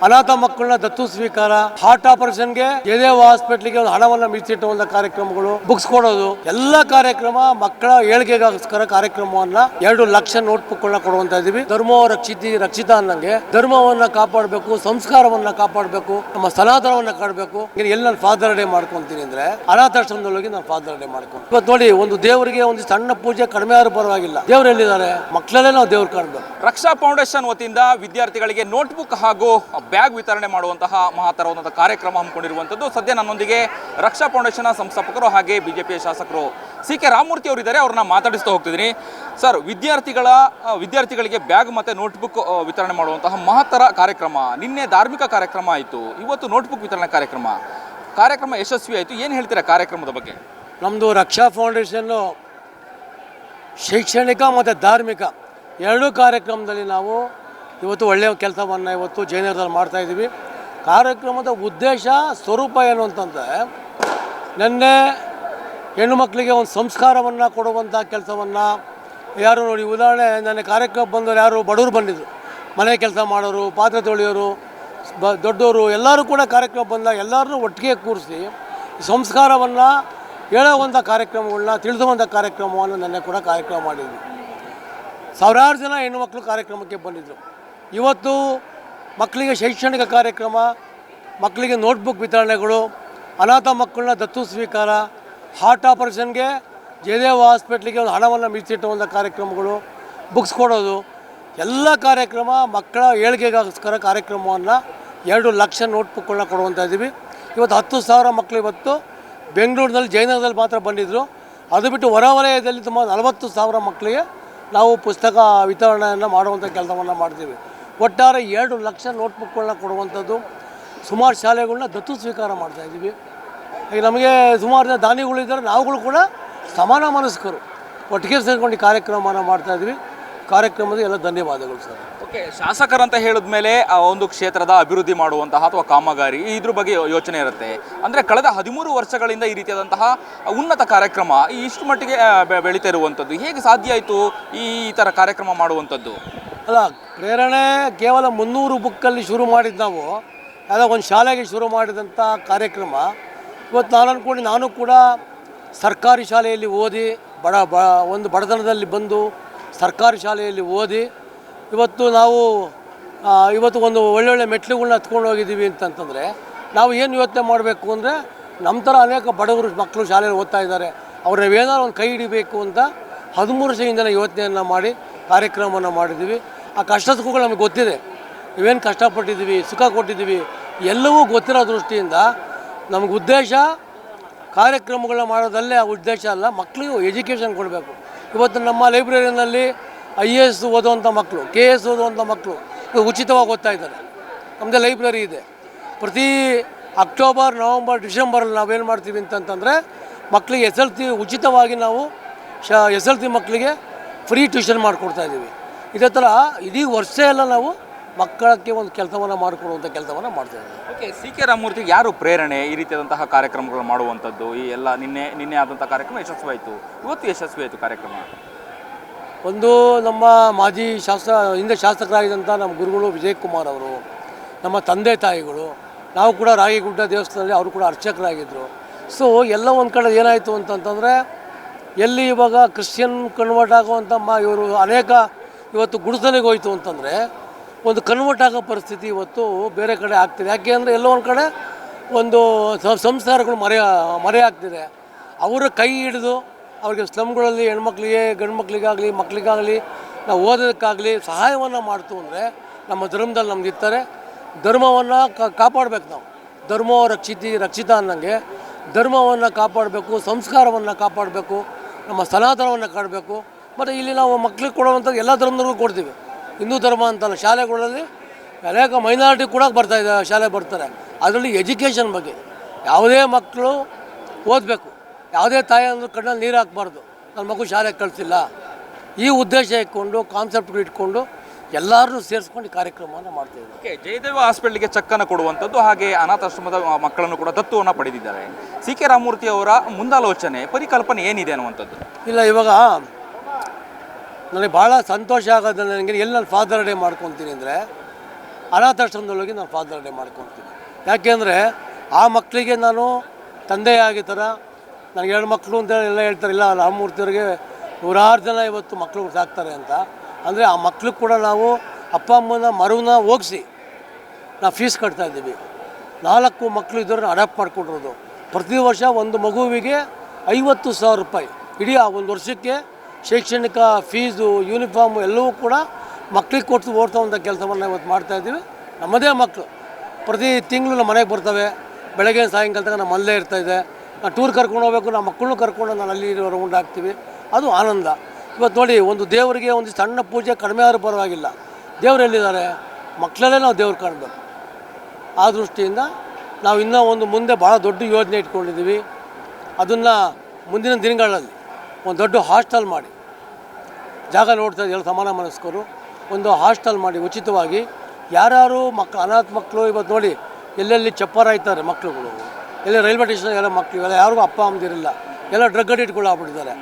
ಅನಾಥ ಮಕ್ಕಳನ್ನ ದತ್ತು ಸ್ವೀಕಾರ, ಹಾರ್ಟ್ ಆಪರೇಷನ್ಗೆ ಜಯದೇವ ಹಾಸ್ಪಿಟಲ್ಗೆ ಒಂದು ಹಣವನ್ನ ಮೀಸಲಿಟ್ಟುವಂತ ಕಾರ್ಯಕ್ರಮಗಳು, ಬುಕ್ಸ್ ಕೊಡೋದು, ಎಲ್ಲ ಕಾರ್ಯಕ್ರಮ ಮಕ್ಕಳ ಏಳಿಗೆಗೋಸ್ಕರ ಕಾರ್ಯಕ್ರಮವನ್ನ 2 ಲಕ್ಷ ನೋಟ್ ಬುಕ್ ಕೊಡುವಂತ ಇದೀವಿ. ಧರ್ಮೋ ರಕ್ಷಿತಿ ರಕ್ಷಿತ ಅನ್ನಂಗೆ ಧರ್ಮವನ್ನ ಕಾಪಾಡಬೇಕು, ಸಂಸ್ಕಾರವನ್ನ ಕಾಪಾಡಬೇಕು, ನಮ್ಮ ಸನಾತನವನ್ನ ಕಾಡಬೇಕು. ಎಲ್ಲಿ ನಾನು ಫಾದರ್ ಡೇ ಮಾಡ್ಕೊಂತೀನಿ ಅಂದ್ರೆ ಅನಾಥಾಶ್ರಮದೊಳಗೆ ನಾನು ಫಾದರ್ ಡೇ ಮಾಡ್ಕೊಂಡು ಇವತ್ತು ನೋಡಿ, ಒಂದು ದೇವರಿಗೆ ಒಂದು ಸಣ್ಣ ಪೂಜೆ ಕಡಿಮೆ ಆದ್ರೂ ಪರವಾಗಿಲ್ಲ, ದೇವ್ರು ಎಲ್ಲಿದ್ದಾರೆ ಮಕ್ಕಳಲ್ಲೇ ನಾವು ದೇವ್ರು ಕಾಣಬೇಕು. ರಕ್ಷಾ ಫೌಂಡೇಶನ್ ವತಿಯಿಂದ ವಿದ್ಯಾರ್ಥಿಗಳಿಗೆ ನೋಟ್ಬುಕ್ ಹಾಗೂ ಬ್ಯಾಗ್ ವಿತರಣೆ ಮಾಡುವಂತಹ ಮಹತ್ತರವಾದಂತಹ ಕಾರ್ಯಕ್ರಮ ಹಮ್ಮಿಕೊಂಡಿರುವಂಥದ್ದು. ಸದ್ಯ ನನ್ನೊಂದಿಗೆ ರಕ್ಷಾ ಫೌಂಡೇಶನ್ ಸಂಸ್ಥಾಪಕರು ಹಾಗೆ ಬಿಜೆಪಿಯ ಶಾಸಕರು ಸಿ ಕೆ ರಾಮಮೂರ್ತಿ ಅವರಿದ್ದಾರೆ. ಅವ್ರನ್ನ ಮಾತಾಡಿಸ್ತಾ ಹೋಗ್ತಿದ್ದೀನಿ. ಸರ್, ವಿದ್ಯಾರ್ಥಿಗಳಿಗೆ ಬ್ಯಾಗ್ ಮತ್ತು ನೋಟ್ಬುಕ್ ವಿತರಣೆ ಮಾಡುವಂತಹ ಮಹತ್ತರ ಕಾರ್ಯಕ್ರಮ, ನಿನ್ನೆ ಧಾರ್ಮಿಕ ಕಾರ್ಯಕ್ರಮ ಆಯಿತು, ಇವತ್ತು ನೋಟ್ಬುಕ್ ವಿತರಣೆ ಕಾರ್ಯಕ್ರಮ ಯಶಸ್ವಿ ಆಯಿತು. ಏನು ಹೇಳ್ತೀರಾ ಕಾರ್ಯಕ್ರಮದ ಬಗ್ಗೆ? ನಮ್ಮದು ರಕ್ಷಾ ಫೌಂಡೇಶನ್ನು ಶೈಕ್ಷಣಿಕ ಮತ್ತು ಧಾರ್ಮಿಕ ಎರಡೂ ಕಾರ್ಯಕ್ರಮದಲ್ಲಿ ನಾವು ಇವತ್ತು ಒಳ್ಳೆಯ ಕೆಲಸವನ್ನು ಇವತ್ತು ಜಯನಗರದಲ್ಲಿ ಮಾಡ್ತಾಯಿದ್ದೀವಿ. ಕಾರ್ಯಕ್ರಮದ ಉದ್ದೇಶ ಸ್ವರೂಪ ಏನು ಅಂತಂದರೆ, ನಿನ್ನೆ ಹೆಣ್ಣು ಮಕ್ಕಳಿಗೆ ಒಂದು ಸಂಸ್ಕಾರವನ್ನು ಕೊಡುವಂಥ ಕೆಲಸವನ್ನು ಯಾರು ನೋಡಿ, ಉದಾಹರಣೆ ನನ್ನ ಕಾರ್ಯಕ್ರಮ ಬಂದವರು ಯಾರು ಬಡವರು ಬಂದಿದ್ದರು, ಮನೆ ಕೆಲಸ ಮಾಡೋರು, ಪಾತ್ರೆ ತೊಳೆಯೋರು, ದೊಡ್ಡವರು ಎಲ್ಲರೂ ಕೂಡ ಕಾರ್ಯಕ್ರಮ ಬಂದಾಗ ಎಲ್ಲರೂ ಒಟ್ಟಿಗೆ ಕೂರಿಸಿ ಸಂಸ್ಕಾರವನ್ನು ಹೇಳುವಂಥ ಕಾರ್ಯಕ್ರಮಗಳನ್ನ ತಿಳಿಸುವಂಥ ಕಾರ್ಯಕ್ರಮವನ್ನು ನೆನ್ನೆ ಕೂಡ ಕಾರ್ಯಕ್ರಮ ಮಾಡಿದ್ವಿ. ಸಾವಿರಾರು ಜನ ಹೆಣ್ಣುಮಕ್ಕಳು ಕಾರ್ಯಕ್ರಮಕ್ಕೆ ಬಂದಿದ್ದರು. ಇವತ್ತು ಮಕ್ಕಳಿಗೆ ಶೈಕ್ಷಣಿಕ ಕಾರ್ಯಕ್ರಮ, ಮಕ್ಕಳಿಗೆ ನೋಟ್ಬುಕ್ ವಿತರಣೆಗಳು, ಅನಾಥ ಮಕ್ಕಳನ್ನ ದತ್ತು ಸ್ವೀಕಾರ, ಹಾರ್ಟ್ ಆಪರೇಷನ್ಗೆ ಜಯದೇವ ಹಾಸ್ಪಿಟ್ಲಿಗೆ ಒಂದು ಹಣವನ್ನು ಮೀಸಲಿಟ್ಟುವಂಥ ಕಾರ್ಯಕ್ರಮಗಳು, ಬುಕ್ಸ್ ಕೊಡೋದು, ಎಲ್ಲ ಕಾರ್ಯಕ್ರಮ ಮಕ್ಕಳ ಏಳಿಗೆಗೋಸ್ಕರ ಕಾರ್ಯಕ್ರಮವನ್ನು 2 ಲಕ್ಷ ನೋಟ್ಬುಕ್ಗಳನ್ನ ಕೊಡುವಂಥ ಇದ್ದೀವಿ. ಇವತ್ತು 10,000 ಮಕ್ಕಳು ಇವತ್ತು ಬೆಂಗಳೂರಿನಲ್ಲಿ ಜಯನಗರದಲ್ಲಿ ಮಾತ್ರ ಬಂದಿದ್ದರು. ಅದು ಬಿಟ್ಟು ಹೊರವಲಯದಲ್ಲಿ ಸುಮಾರು 40,000 ಮಕ್ಕಳಿಗೆ ನಾವು ಪುಸ್ತಕ ವಿತರಣೆಯನ್ನು ಮಾಡುವಂಥ ಕೆಲಸವನ್ನು ಮಾಡ್ತೀವಿ. ಒಟ್ಟಾರೆ 2 ಲಕ್ಷ ನೋಟ್ಬುಕ್ಗಳನ್ನ ಕೊಡುವಂಥದ್ದು. ಸುಮಾರು ಶಾಲೆಗಳನ್ನ ದತ್ತು ಸ್ವೀಕಾರ ಮಾಡ್ತಾಯಿದ್ದೀವಿ. ಈಗ ನಮಗೆ ಸುಮಾರು ಜನ ದಾನಿಗಳಿದ್ದಾರೆ, ನಾವುಗಳು ಕೂಡ ಸಮಾನ ಮನಸ್ಕರು ಒಟ್ಟಿಗೆ ಸೇರಿಕೊಂಡು ಕಾರ್ಯಕ್ರಮವನ್ನು ಮಾಡ್ತಾಯಿದ್ವಿ. ಕಾರ್ಯಕ್ರಮದ ಎಲ್ಲ ಧನ್ಯವಾದಗಳು ಸರ್. ಓಕೆ, ಶಾಸಕರಂತ ಹೇಳಿದ ಮೇಲೆ ಒಂದು ಕ್ಷೇತ್ರದ ಅಭಿವೃದ್ಧಿ ಮಾಡುವಂತಹ ಅಥವಾ ಕಾಮಗಾರಿ ಇದ್ರ ಬಗ್ಗೆ ಯೋಚನೆ ಇರುತ್ತೆ. ಅಂದರೆ ಕಳೆದ 13 ವರ್ಷಗಳಿಂದ ಈ ರೀತಿಯಾದಂತಹ ಉನ್ನತ ಕಾರ್ಯಕ್ರಮ ಇಷ್ಟು ಮಟ್ಟಿಗೆ ಬೆಳೀತಾ ಇರುವಂಥದ್ದು ಹೇಗೆ ಸಾಧ್ಯ ಆಯಿತು ಈ ಥರ ಕಾರ್ಯಕ್ರಮ ಮಾಡುವಂಥದ್ದು? ಅಲ್ಲ, ಪ್ರೇರಣೆ ಕೇವಲ 300 ಬುಕ್ಕಲ್ಲಿ ಶುರು ಮಾಡಿದ್ದು ನಾವು, ಯಾವುದೋ ಒಂದು ಶಾಲೆಗೆ ಶುರು ಮಾಡಿದಂಥ ಕಾರ್ಯಕ್ರಮ. ಇವತ್ತು ನಾನು ಅಂದ್ಕೊಂಡು, ನಾನು ಕೂಡ ಸರ್ಕಾರಿ ಶಾಲೆಯಲ್ಲಿ ಓದಿ ಒಂದು ಬಡತನದಲ್ಲಿ ಬಂದು ಸರ್ಕಾರಿ ಶಾಲೆಯಲ್ಲಿ ಓದಿ ಇವತ್ತು ನಾವು ಒಂದು ಒಳ್ಳೊಳ್ಳೆ ಮೆಟ್ಲುಗಳನ್ನ ಹತ್ಕೊಂಡು ಹೋಗಿದ್ದೀವಿ ಅಂತಂತಂದರೆ, ನಾವು ಏನು ಯೋಚನೆ ಮಾಡಬೇಕು ಅಂದರೆ, ನಮ್ಮ ಥರ ಅನೇಕ ಬಡವರು ಮಕ್ಕಳು ಶಾಲೆಯಲ್ಲಿ ಓದ್ತಾ ಇದ್ದಾರೆ, ಅವ್ರನ್ನ ಏನಾದ್ರು ಒಂದು ಕೈ ಹಿಡಿಬೇಕು ಅಂತ 13 ವರ್ಷದಿಂದ ಯೋಚನೆಯನ್ನು ಮಾಡಿ ಕಾರ್ಯಕ್ರಮವನ್ನು ಮಾಡಿದ್ದೀವಿ. ಆ ಕಷ್ಟ ಸುಖಗಳು ನಮಗೆ ಗೊತ್ತಿದೆ, ನೀವೇನು ಕಷ್ಟಪಟ್ಟಿದ್ದೀವಿ, ಸುಖ ಕೊಟ್ಟಿದ್ದೀವಿ, ಎಲ್ಲವೂ ಗೊತ್ತಿರೋ ದೃಷ್ಟಿಯಿಂದ ನಮಗೆ ಉದ್ದೇಶ ಕಾರ್ಯಕ್ರಮಗಳನ್ನ ಮಾಡೋದಲ್ಲೇ ಆ ಉದ್ದೇಶ ಅಲ್ಲ, ಮಕ್ಕಳಿಗೂ ಎಜುಕೇಷನ್ ಕೊಡಬೇಕು. ಇವತ್ತು ನಮ್ಮ ಲೈಬ್ರರಿನಲ್ಲಿ IAS ಓದುವಂಥ ಮಕ್ಕಳು, KS ಓದುವಂಥ ಮಕ್ಕಳು ಉಚಿತವಾಗಿ ಓದ್ತಾ ಇದ್ದಾರೆ. ನಮ್ಮದೇ ಲೈಬ್ರರಿ ಇದೆ. ಪ್ರತಿ ಅಕ್ಟೋಬರ್, ನವಂಬರ್, ಡಿಸೆಂಬರಲ್ಲಿ ನಾವೇನು ಮಾಡ್ತೀವಿ ಅಂತಂತಂದರೆ, ಮಕ್ಕಳಿಗೆ SLC ಉಚಿತವಾಗಿ ನಾವು SLC ಮಕ್ಕಳಿಗೆ ಫ್ರೀ ಟ್ಯೂಷನ್ ಮಾಡಿಕೊಡ್ತಾಯಿದ್ದೀವಿ. ಇದೇ ಥರ ಇಡೀ ವರ್ಷ ಎಲ್ಲ ನಾವು ಮಕ್ಕಳಕ್ಕೆ ಒಂದು ಕೆಲಸವನ್ನು ಮಾಡಿಕೊಡುವಂಥ ಕೆಲಸವನ್ನು ಮಾಡ್ತಾಯಿದ್ದೀವಿ. ಓಕೆ, ಸಿ ಕೆ ರಾಮಮೂರ್ತಿಗೆ ಯಾರು ಪ್ರೇರಣೆ ಈ ರೀತಿಯಾದಂತಹ ಕಾರ್ಯಕ್ರಮಗಳು ಮಾಡುವಂಥದ್ದು? ಈ ಎಲ್ಲ ನಿನ್ನೆ ಆದಂಥ ಕಾರ್ಯಕ್ರಮ ಯಶಸ್ವಿಯಾಯಿತು, ಇವತ್ತು ಯಶಸ್ವಿಯಾಯಿತು ಕಾರ್ಯಕ್ರಮ. ಒಂದು ನಮ್ಮ ಮಾಜಿ ಹಿಂದೆ ಶಾಸಕರಾಗಿದ್ದಂಥ ನಮ್ಮ ಗುರುಗಳು ವಿಜಯ್ ಕುಮಾರ್ ಅವರು, ನಮ್ಮ ತಂದೆ ತಾಯಿಗಳು, ನಾವು ಕೂಡ ರಾಗಿಗುಡ್ಡ ದೇವಸ್ಥಾನದಲ್ಲಿ ಅವರು ಕೂಡ ಅರ್ಚಕರಾಗಿದ್ದರು. ಸೊ ಎಲ್ಲ ಒಂದು ಕಡೆ ಏನಾಯಿತು ಅಂತಂತಂದರೆ, ಎಲ್ಲಿ ಇವಾಗ ಕ್ರಿಶ್ಚಿಯನ್ ಕನ್ವರ್ಟ್ ಆಗುವಂಥ ಇವರು ಅನೇಕ ಇವತ್ತು ಗುಡಿಸಲಿಗೆ ಹೋಯಿತು ಅಂತಂದರೆ, ಒಂದು ಕನ್ವರ್ಟ್ ಆಗೋ ಪರಿಸ್ಥಿತಿ ಇವತ್ತು ಬೇರೆ ಕಡೆ ಆಗ್ತಿದೆ. ಯಾಕೆ ಅಂದರೆ ಎಲ್ಲೋ ಒಂದು ಕಡೆ ಒಂದು ಸಂಸ್ಕಾರಗಳು ಮರೆ ಆಗ್ತಿದೆ. ಅವರ ಕೈ ಹಿಡಿದು ಅವ್ರಿಗೆ ಸ್ಲಮ್ಗಳಲ್ಲಿ ಹೆಣ್ಮಕ್ಳಿಗೆ, ಗಂಡು ಮಕ್ಕಳಿಗಾಗಲಿ ನಾವು ಓದೋದಕ್ಕಾಗಲಿ ಸಹಾಯವನ್ನು ಮಾಡ್ತು ಅಂದರೆ, ನಮ್ಮ ಧರ್ಮದಲ್ಲಿ ನಮ್ಗೆ ಇರ್ತಾರೆ. ಧರ್ಮವನ್ನು ಕಾಪಾಡಬೇಕು ನಾವು. ಧರ್ಮೋ ರಕ್ಷಿತ ಅನ್ನಂಗೆ ಧರ್ಮವನ್ನು ಕಾಪಾಡಬೇಕು, ಸಂಸ್ಕಾರವನ್ನು ಕಾಪಾಡಬೇಕು, ನಮ್ಮ ಸನಾತನವನ್ನು ಕಾಡಬೇಕು. ಮತ್ತು ಇಲ್ಲಿ ನಾವು ಮಕ್ಕಳಿಗೆ ಕೊಡುವಂಥದ್ದು ಎಲ್ಲ ಧರ್ಮದವ್ರಿಗೂ ಕೊಡ್ತೀವಿ. ಹಿಂದೂ ಧರ್ಮ ಅಂತಲ್ಲ, ಶಾಲೆಗಳಲ್ಲಿ ಅನೇಕ ಮೈನಾರಿಟಿ ಕೂಡ ಶಾಲೆ ಬರ್ತಾರೆ. ಅದರಲ್ಲಿ ಎಜುಕೇಷನ್ ಬಗ್ಗೆ ಯಾವುದೇ ಮಕ್ಕಳು ಓದಬೇಕು, ಯಾವುದೇ ತಾಯಿ ಅಂದ್ರೆ ಕಣ್ಣಲ್ಲಿ ನೀರು ಹಾಕ್ಬಾರ್ದು, ನನ್ನ ಮಗು ಶಾಲೆಗೆ ಕಳಿಸಿಲ್ಲ, ಈ ಉದ್ದೇಶ ಇಟ್ಕೊಂಡು ಕಾನ್ಸೆಪ್ಟ್ ಇಟ್ಕೊಂಡು ಎಲ್ಲರೂ ಸೇರಿಸ್ಕೊಂಡು ಕಾರ್ಯಕ್ರಮವನ್ನು ಮಾಡ್ತೀವಿ. ಓಕೆ, ಜಯದೇವ ಹಾಸ್ಪಿಟಲ್ಗೆ ಚೆಕ್ಕನ್ನು ಕೊಡುವಂಥದ್ದು, ಹಾಗೆ ಅನಾಥಾಶ್ರಮದ ಮಕ್ಕಳನ್ನು ಕೂಡ ದತ್ತುವನ್ನು ಪಡೆದಿದ್ದಾರೆ. ಸಿ ಕೆ ರಾಮಮೂರ್ತಿ ಅವರ ಮುಂದಾಲೋಚನೆ, ಪರಿಕಲ್ಪನೆ ಏನಿದೆ ಅನ್ನುವಂಥದ್ದು? ಇಲ್ಲ, ಇವಾಗ ನನಗೆ ಭಾಳ ಸಂತೋಷ ಆಗೋದು ನನಗೆ ಎಲ್ಲಿ ನಾನು ಫಾದರ್ ಡೇ ಮಾಡ್ಕೊತೀನಿ ಅಂದರೆ, ಅನಾಥಾಶ್ರಮದೊಳಗೆ ನಾನು ಪಾದಯಾತ್ರೆ ಮಾಡ್ಕೊಳ್ತೀನಿ. ಯಾಕೆಂದರೆ ಆ ಮಕ್ಕಳಿಗೆ ನಾನು ತಂದೆಯಾಗಿ ಥರ ನನಗೆ 2 ಮಕ್ಕಳು ಅಂತ ಎಲ್ಲ ಹೇಳ್ತಾರೆ. ಇಲ್ಲ ರಾಮಮೂರ್ತಿಯವರಿಗೆ 100 ಜನ ಇವತ್ತು ಮಕ್ಕಳು ಸಾಕ್ತಾರೆ ಅಂತ. ಅಂದರೆ ಆ ಮಕ್ಕಳು ಕೂಡ ನಾವು ಅಪ್ಪ ಅಮ್ಮನ ಮರುವನ್ನ ಹೋಗಿಸಿ ನಾವು ಫೀಸ್ ಕಟ್ತಾಯಿದ್ದೀವಿ. 4 ಮಕ್ಕಳು ಇದನ್ನು ಅಡಾಪ್ಟ್ ಮಾಡ್ಕೊಂಡಿರೋದು. ಪ್ರತಿ ವರ್ಷ ಒಂದು ಮಗುವಿಗೆ 50,000 ರೂಪಾಯಿ ಇಡೀ ಆ ಒಂದು ವರ್ಷಕ್ಕೆ ಶೈಕ್ಷಣಿಕ ಫೀಸು, ಯೂನಿಫಾರ್ಮು ಎಲ್ಲವೂ ಕೂಡ ಮಕ್ಕಳಿಗೆ ಕೊಟ್ಟು ಓಡ್ತವಂಥ ಕೆಲಸವನ್ನು ಇವತ್ತು ಮಾಡ್ತಾಯಿದ್ದೀವಿ. ನಮ್ಮದೇ ಮಕ್ಕಳು ಪ್ರತಿ ತಿಂಗಳು ನಮ್ಮ ಮನೆಗೆ ಬರ್ತವೆ. ಬೆಳಗ್ಗೆ ಸಾಯಂಕಾಲ ತನಕ ನಮ್ಮ ಮನೇಲೇ ಇರ್ತಾಯಿದೆ. ನಾನು ಟೂರ್ ಕರ್ಕೊಂಡು ಹೋಗ್ಬೇಕು, ನಮ್ಮ ಮಕ್ಕಳನ್ನೂ ಕರ್ಕೊಂಡು ನಾನು ಅಲ್ಲಿ ರೌಂಡ್ ಹಾಕ್ತೀವಿ. ಅದು ಆನಂದ. ಇವತ್ತು ನೋಡಿ, ಒಂದು ದೇವರಿಗೆ ಒಂದು ಸಣ್ಣ ಪೂಜೆ ಕಡಿಮೆ ಆದರೂ ಪರವಾಗಿಲ್ಲ. ದೇವ್ರು ಎಲ್ಲಿದ್ದಾರೆ? ಮಕ್ಕಳಲ್ಲೇ ನಾವು ದೇವ್ರು ಕಾಣಬೇಕು. ಆ ದೃಷ್ಟಿಯಿಂದ ನಾವು ಇನ್ನೂ ಒಂದು ಮುಂದೆ ಭಾಳ ದೊಡ್ಡ ಯೋಜನೆ ಇಟ್ಕೊಂಡಿದ್ದೀವಿ. ಅದನ್ನು ಮುಂದಿನ ದಿನಗಳಲ್ಲಿ ಒಂದು ದೊಡ್ಡ ಹಾಸ್ಟೆಲ್ ಮಾಡಿ, ಜಾಗ ನೋಡ್ತಾ ಇದ್ದೀವಿ, ಸಮಾನ ಮನಸ್ಕರು ಒಂದು ಹಾಸ್ಟೆಲ್ ಮಾಡಿ ಉಚಿತವಾಗಿ ಯಾರು ಮಕ್ಕಳು ಅನಾಥ ಮಕ್ಕಳು ಇವತ್ತು ನೋಡಿ ಎಲ್ಲೆಲ್ಲಿ ಚಪ್ಪರ ಆಯ್ತಾರೆ ಮಕ್ಕಳುಗಳು, ಎಲ್ಲಿ ರೈಲ್ವೆ ಸ್ಟೇಷನ್ ಎಲ್ಲ ಮಕ್ಕಳು ಇವೆಲ್ಲ ಯಾರಿಗೂ ಅಪ್ಪ ಅಮ್ಮದಿರಲ್ಲ, ಎಲ್ಲ ಡ್ರಗ್ ಅಡಿಕ್ಟ್ಗಳು ಆಗ್ಬಿಟ್ಟಿದ್ದಾರೆ.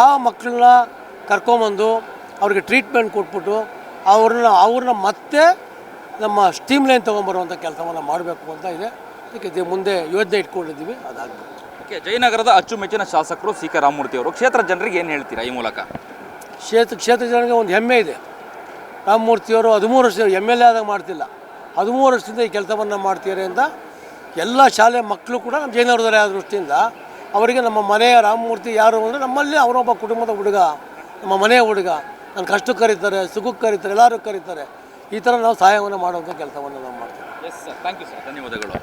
ಆ ಮಕ್ಕಳನ್ನ ಕರ್ಕೊಂಬಂದು ಅವ್ರಿಗೆ ಟ್ರೀಟ್ಮೆಂಟ್ ಕೊಟ್ಬಿಟ್ಟು ಅವ್ರನ್ನ ಮತ್ತೆ ನಮ್ಮ ಸ್ಟೀಮ್ ಲೈನ್ ತೊಗೊಂಬರುವಂಥ ಕೆಲಸವನ್ನು ಮಾಡಬೇಕು ಅಂತ ಇದೆ. ಅದಕ್ಕೆ ಮುಂದೆ ಯೋಜನೆ ಇಟ್ಕೊಂಡಿದ್ದೀವಿ, ಅದಾಗಬೇಕು. ಓಕೆ, ಜಯನಗರದ ಅಚ್ಚುಮೆಚ್ಚಿನ ಶಾಸಕರು ಸಿ ಕೆ ರಾಮಮೂರ್ತಿ ಅವರು ಕ್ಷೇತ್ರ ಜನರಿಗೆ ಏನು ಹೇಳ್ತೀರಾ ಈ ಮೂಲಕ? ಕ್ಷೇತ್ರ ಜನರಿಗೆ ಒಂದು ಹೆಮ್ಮೆ ಇದೆ. ರಾಮಮೂರ್ತಿಯವರು 13 ವರ್ಷ MLA ಆದಾಗ ಮಾಡ್ತಿಲ್ಲ, 13 ವರ್ಷದಿಂದ ಈ ಕೆಲಸವನ್ನು ಮಾಡ್ತೀರಿ ಅಂತ ಎಲ್ಲ ಶಾಲೆ ಮಕ್ಕಳು ಕೂಡ ನಮ್ಮ ಜಯನಗರದವರೇ ಆದ ದೃಷ್ಟಿಯಿಂದ ಅವರಿಗೆ ನಮ್ಮ ಮನೆಯ ರಾಮಮೂರ್ತಿ ಯಾರು ಅಂದರೆ ನಮ್ಮಲ್ಲಿ ಅವರೊಬ್ಬ ಕುಟುಂಬದ ಹುಡುಗ, ನಮ್ಮ ಮನೆಯ ಹುಡುಗ. ನನ್ನ ಕಷ್ಟಕ್ಕೆ ಕರೀತಾರೆ, ಸುಖಕ್ಕೆ ಕರೀತಾರೆ, ಎಲ್ಲರೂ ಕರೀತಾರೆ. ಈ ಥರ ನಾವು ಸಹಾಯವನ್ನು ಮಾಡುವಂಥ ಕೆಲಸವನ್ನು ನಾವು ಮಾಡ್ತೀವಿ. Yes sir, thank you sir, ಧನ್ಯವಾದಗಳು.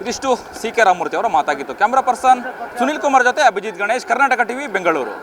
ಇದಿಷ್ಟು ಸಿ ಕೆ ರಾಮಮೂರ್ತಿ ಅವರ ಮಾತಾಗಿತ್ತು. ಕ್ಯಾಮ್ರಾ ಪರ್ಸನ್ ಸುನಿಲ್ ಕುಮಾರ್ ಜೊತೆ ಅಭಿಜಿತ್ ಗಣೇಶ್, ಕರ್ನಾಟಕ ಟಿವಿ, ಬೆಂಗಳೂರು.